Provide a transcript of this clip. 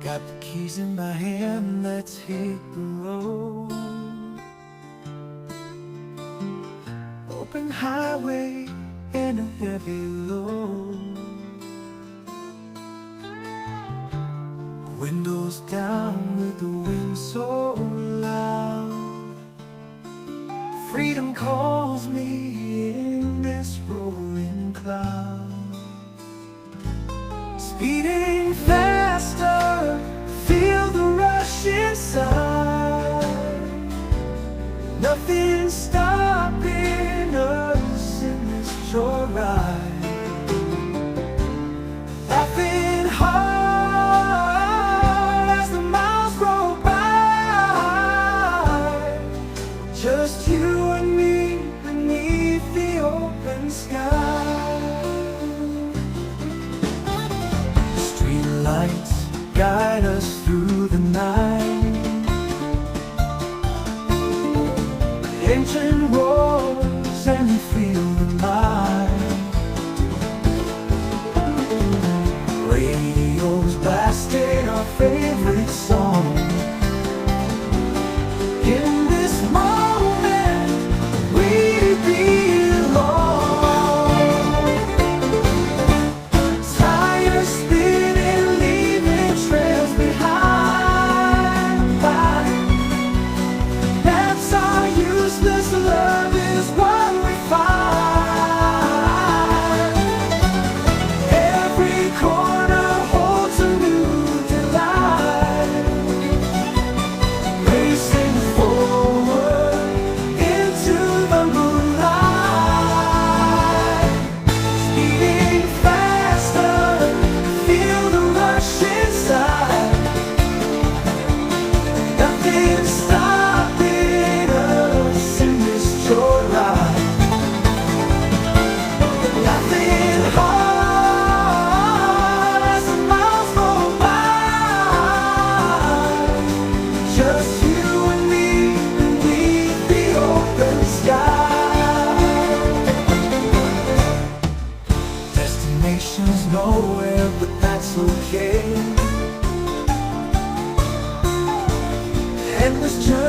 Got the keys in my hand, let's hit the road. Open highway and a heavy load. Windows down with the wind so loud. Freedom calls me in this rolling cloud. Speeding faster, feel the rush inside. Nothing's stopping us in this joyride. Laughing hard as the miles roll by. Just you and me beneath the open sky. Streetlights guide us through the night. The engine roars and we feel the light. Radio's blasting our favorite song. In this moment, we belong. Tires spinning, leaving trails behind. Maps are useless, love is what we find. Every corner holds a new delight. Racing forward into the moonlight. Speeding faster, feel the rush inside. Nothing's stopping us in this joyride. Laughing hard as the miles go by. Just you and me beneath the open sky. Destination's nowhere, but that's okay. Endless journey